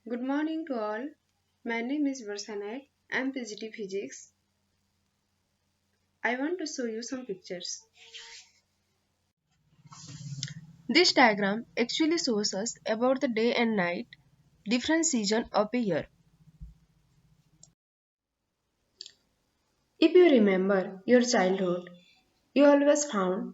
Good morning to all. My name is Varsanaik. I am PGT Physics. I want to show you some pictures. This diagram actually shows us about the day and night, different season of a year. If you remember your childhood, you always found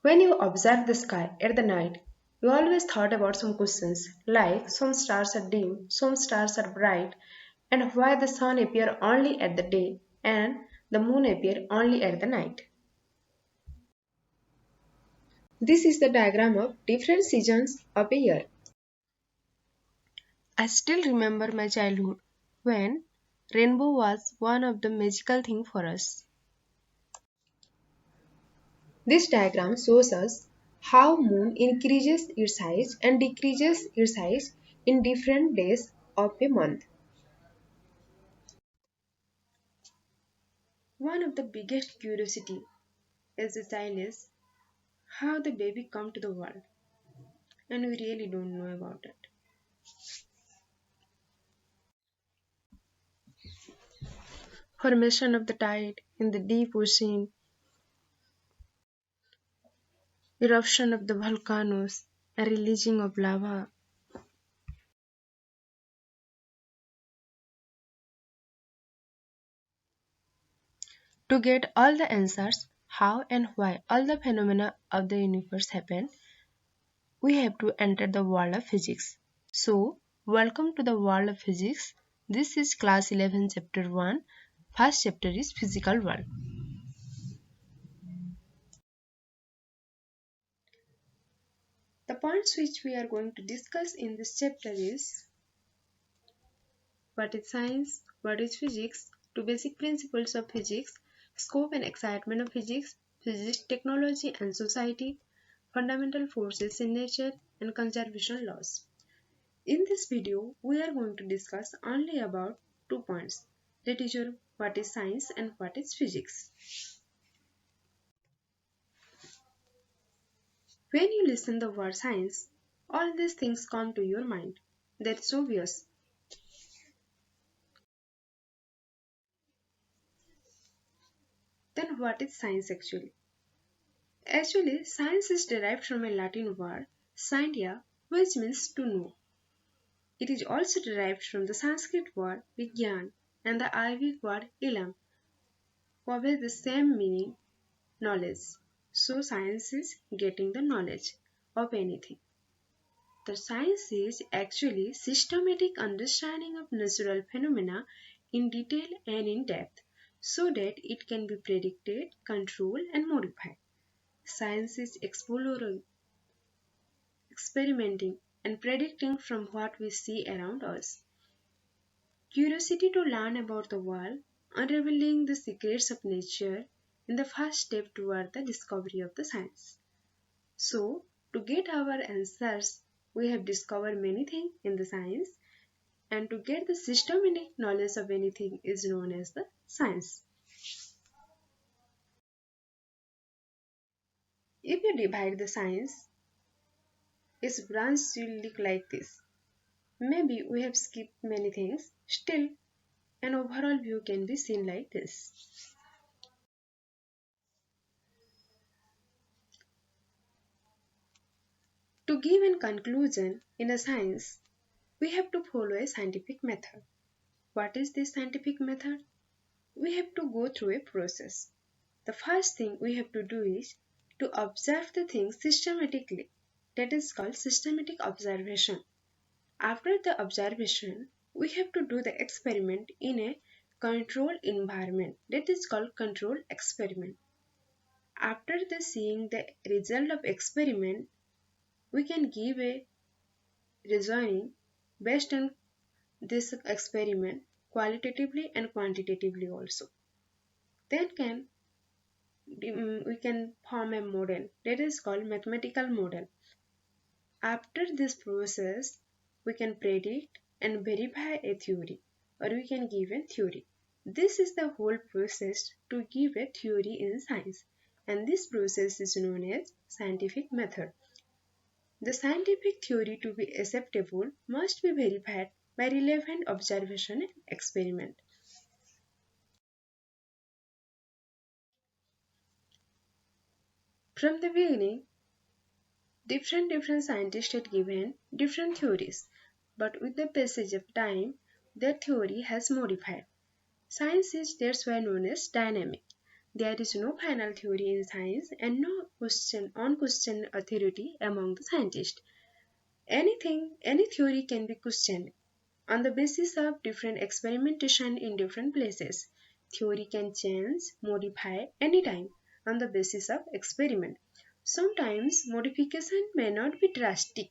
when you observed the sky at the night, you always thought about some questions like some stars are dim, some stars are bright, and why the sun appear only at the day and the moon appear only at the night. This is the diagram of different seasons of a year. I still remember my childhood when rainbow was one of the magical things for us. This diagram shows us how moon increases its size and decreases its size in different days of a month. One of the biggest curiosity as a child is how the baby come to the world, and we really don't know about it. Formation of the tide in the deep ocean, eruption of the volcanoes, and releasing of lava. To get all the answers, how and why all the phenomena of the universe happen, we have to enter the world of physics. So, welcome to the world of physics. This is class 11 chapter 1. First chapter is physical world. The points which we are going to discuss in this chapter is what is science, what is physics, two basic principles of physics, scope and excitement of physics, physics technology and society, fundamental forces in nature, and conservation laws. In this video, we are going to discuss only about 2 points, that is your what is science and what is physics. When you listen the word science, all these things come to your mind. That's obvious. Then what is science actually? Actually, science is derived from a Latin word, scientia, which means to know. It is also derived from the Sanskrit word vigyan and the Arabic word ilm, convey the same meaning, knowledge. So science is getting the knowledge of anything. The science is actually systematic understanding of natural phenomena in detail and in depth so that it can be predicted, controlled and modified. Science is exploring, experimenting and predicting from what we see around us. Curiosity to learn about the world, unraveling the secrets of nature in the first step toward the discovery of the science. So, to get our answers, we have discovered many things in the science, and to get the systematic knowledge of anything is known as the science. If you divide the science, its branch will look like this. Maybe we have skipped many things, still an overall view can be seen like this. To give a conclusion in a science, we have to follow a scientific method. What is this scientific method? We have to go through a process. The first thing we have to do is to observe the things systematically. That is called systematic observation. After the observation, we have to do the experiment in a controlled environment. That is called controlled experiment. After the seeing the result of experiment, we can give a reasoning based on this experiment qualitatively and quantitatively also. Then we can form a model that is called mathematical model. After this process, we can predict and verify a theory or we can give a theory. This is the whole process to give a theory in science, and this process is known as scientific method. The scientific theory to be acceptable must be verified by relevant observation and experiment. From the beginning, different scientists had given different theories, but with the passage of time, their theory has modified. Science is that's why known as dynamic. There is no final theory in science and no question unquestioned authority among the scientists. Any theory can be questioned on the basis of different experimentation in different places. Theory can change, modify anytime on the basis of experiment. Sometimes modification may not be drastic,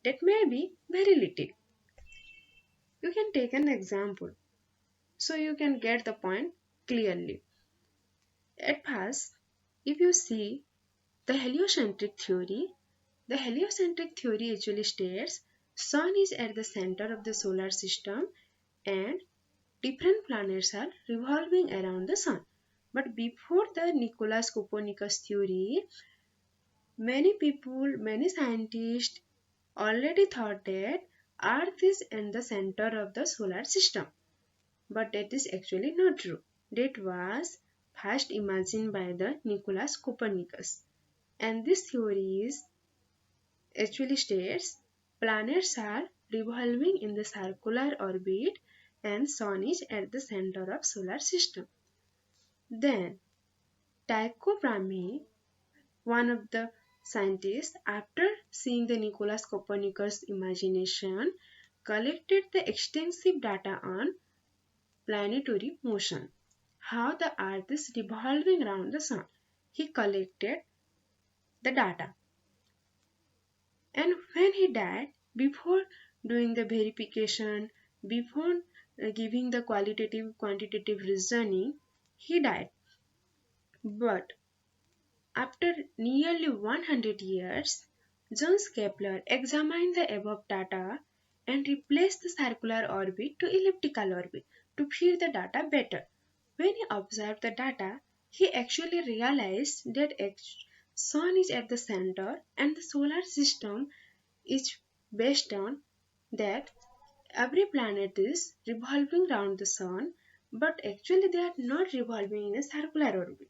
that may be very little. You can take an example so you can get the point clearly. At first, if you see the heliocentric theory actually states Sun is at the center of the solar system and different planets are revolving around the Sun. But before the Nicolaus Copernicus theory, many scientists already thought that Earth is in the center of the solar system. But that is actually not true. That was first imagined by the Nicolaus Copernicus. And this theory is actually states planets are revolving in the circular orbit and Sun is at the center of solar system. Then Tycho Brahe, one of the scientists, after seeing the Nicolaus Copernicus imagination, collected the extensive data on planetary motion, how the earth is revolving around the sun. He collected the data, and when he died, before doing the verification, before giving the qualitative quantitative reasoning, he died. But after nearly 100 years, Johannes Kepler examined the above data and replaced the circular orbit to elliptical orbit to fit the data better. When he observed the data, he actually realized that Sun is at the center and the solar system is based on that every planet is revolving around the Sun, but actually they are not revolving in a circular orbit.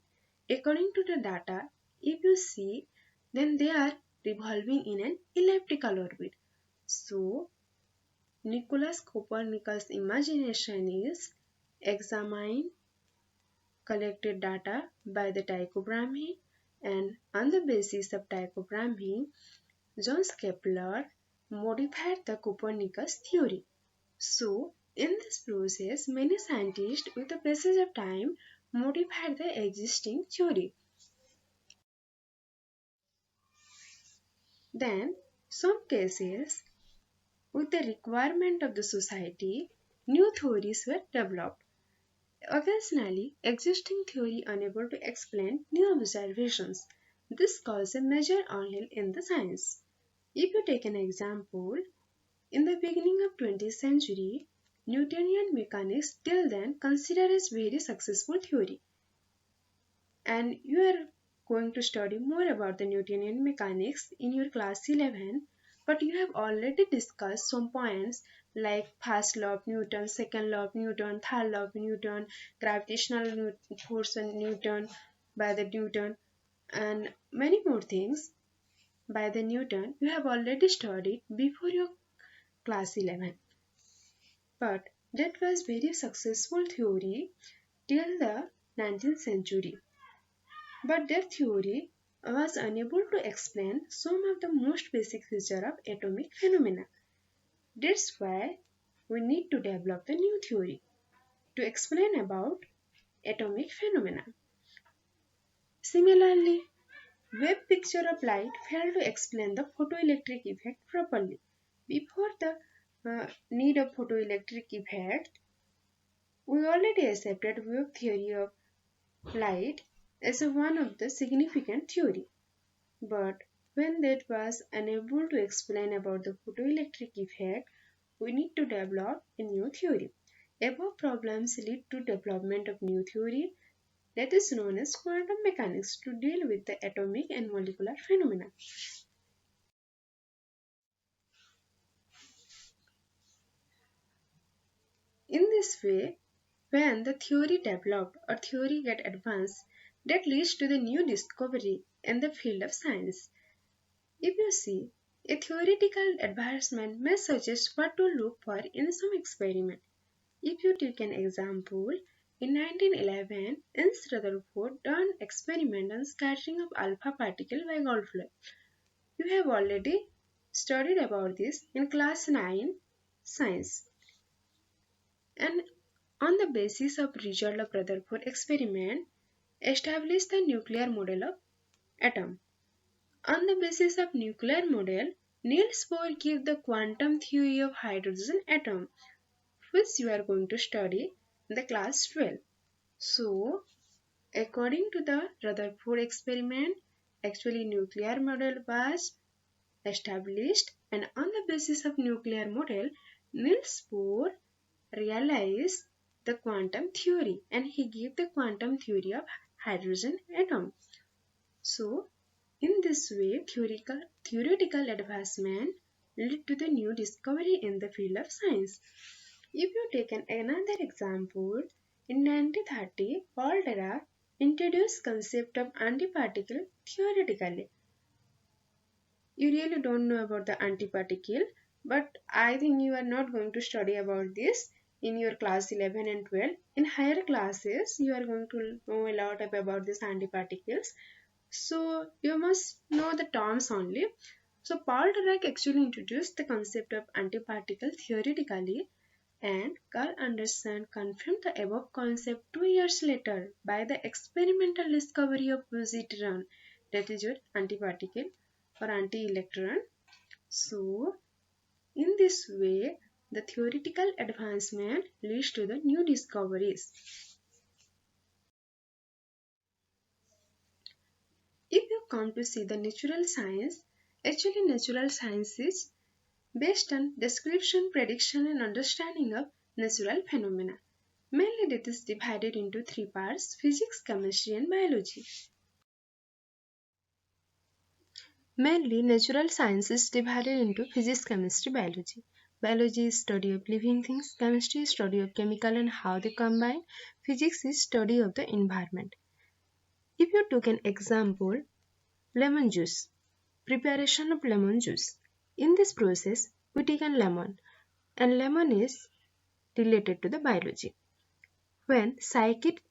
According to the data, if you see, then they are revolving in an elliptical orbit. So, Nicolaus Copernicus' imagination is examined collected data by the Tycho Brahe, and on the basis of Tycho Brahe, Johannes Kepler modified the Copernicus theory. So, in this process, many scientists, with the passage of time, modified the existing theory. Then, some cases, with the requirement of the society, new theories were developed. Occasionally, existing theory unable to explain new observations. This caused a major uphill in the science. If you take an example, in the beginning of 20th century, Newtonian mechanics till then considered as very successful theory. And you are going to study more about the Newtonian mechanics in your class 11, but you have already discussed some points like first law of Newton, second law of Newton, third law of Newton, gravitational force of Newton by the Newton, and many more things by the Newton you have already studied before your class 11. But that was very successful theory till the 19th century. But their theory was unable to explain some of the most basic features of atomic phenomena. That's why we need to develop the new theory to explain about atomic phenomena. Similarly, wave picture of light failed to explain the photoelectric effect properly. Before the need of photoelectric effect, we already accepted wave theory of light as one of the significant theory. But when that was unable to explain about the photoelectric effect, we need to develop a new theory. Above problems lead to development of new theory that is known as quantum mechanics to deal with the atomic and molecular phenomena. In this way, when the theory developed or theory get advanced, that leads to the new discovery in the field of science. If you see, a theoretical advancement may suggest what to look for in some experiment. If you take an example, in 1911, Ernst Rutherford done experiment on scattering of alpha particle by Goldfly. You have already studied about this in class 9 science. And on the basis of result of Rutherford experiment, established the nuclear model of atom. On the basis of nuclear model, Niels Bohr gave the quantum theory of hydrogen atom, which you are going to study in the class 12. So, according to the Rutherford experiment, actually nuclear model was established, and on the basis of nuclear model, Niels Bohr realized the quantum theory and he gave the quantum theory of hydrogen atom. So, in this way, theoretical advancement led to the new discovery in the field of science. If you take another example, in 1930, Paul Dirac introduced concept of antiparticle theoretically. You really don't know about the antiparticle, but I think you are not going to study about this in your class 11 and 12. In higher classes, you are going to know a lot about these antiparticles. So you must know the terms only. So Paul Dirac actually introduced the concept of antiparticle theoretically, and Carl Anderson confirmed the above concept 2 years later by the experimental discovery of positron, that is your antiparticle or anti-electron. So in this way, the theoretical advancement leads to the new discoveries. If you come to see the natural science, actually natural science is based on description, prediction and understanding of natural phenomena. Mainly it is divided into three parts: physics, chemistry and biology. Mainly natural science is divided into physics, chemistry, biology. Biology is study of living things, chemistry is study of chemical and how they combine, physics is study of the environment. If you took an example, lemon juice, preparation of lemon juice. In this process, we take a lemon and lemon is related to the biology. When citric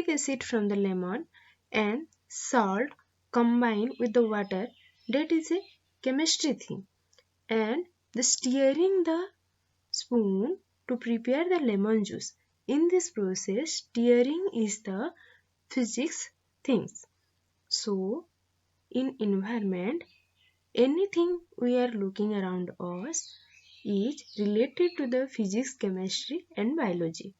acid from the lemon and salt combine with the water, that is a chemistry thing. And the stirring the spoon to prepare the lemon juice. In this process, stirring is the physics things. So, in environment, anything we are looking around us is related to the physics, chemistry and biology.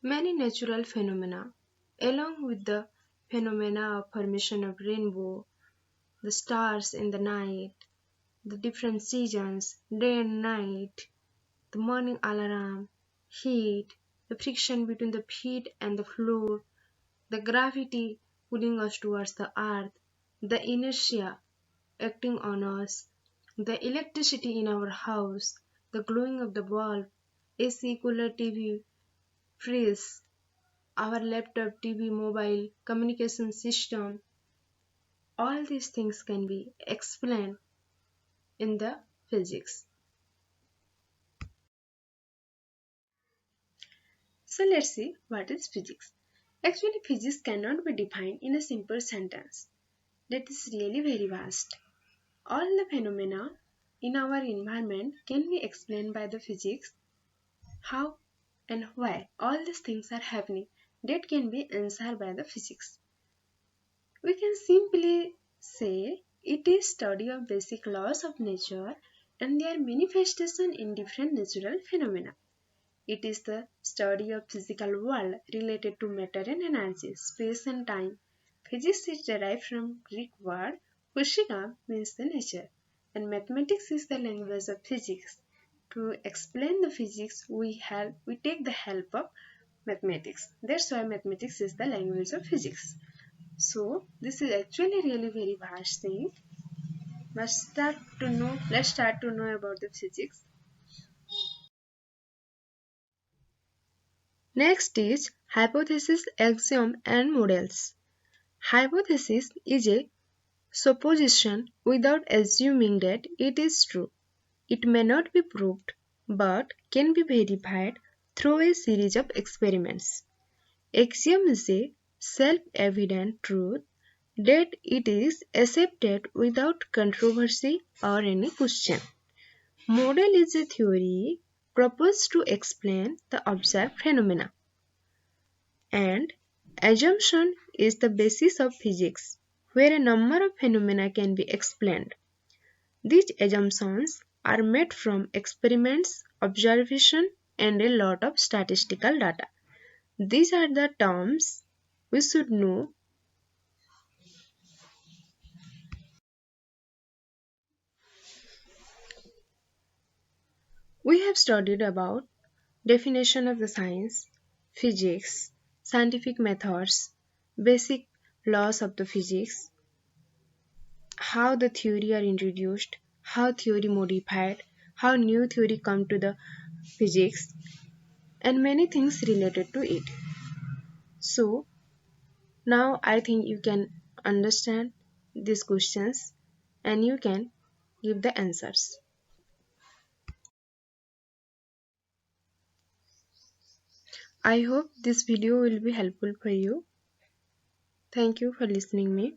Many natural phenomena, along with the phenomena of formation of rainbow, the stars in the night, the different seasons, day and night, the morning alarm, heat, the friction between the feet and the floor, the gravity pulling us towards the earth, the inertia acting on us, the electricity in our house, the glowing of the bulb, AC, cooler, TV, fridge, our laptop, TV, mobile, communication system, all these things can be explained in the physics. So let's see what is physics. Actually, physics cannot be defined in a simple sentence. That is really very vast. All the phenomena in our environment can be explained by the physics. How and why all these things are happening, that can be answered by the physics. We can simply say it is study of basic laws of nature and their manifestation in different natural phenomena. It is the study of physical world related to matter and energy, space and time. Physics is derived from Greek word physika, means the nature, and mathematics is the language of physics. To explain the physics, we take the help of mathematics. That's why mathematics is the language of physics. So this is actually really very vast thing. Let's start to know about the physics. Next is hypothesis, axiom and models. Hypothesis is a supposition without assuming that it is true. It may not be proved but can be verified through a series of experiments. Axiom is a self-evident truth that it is accepted without controversy or any question. Model is a theory proposed to explain the observed phenomena, and assumption is the basis of physics, where a number of phenomena can be explained. These assumptions are made from experiments, observation, and a lot of statistical data. These are the terms we should know. We have studied about definition of the science, physics, scientific methods, basic laws of the physics, how the theory are introduced, how theory modified, how new theory come to the physics, and many things related to it. So now I think you can understand these questions and you can give the answers. I hope this video will be helpful for you. Thank you for listening me.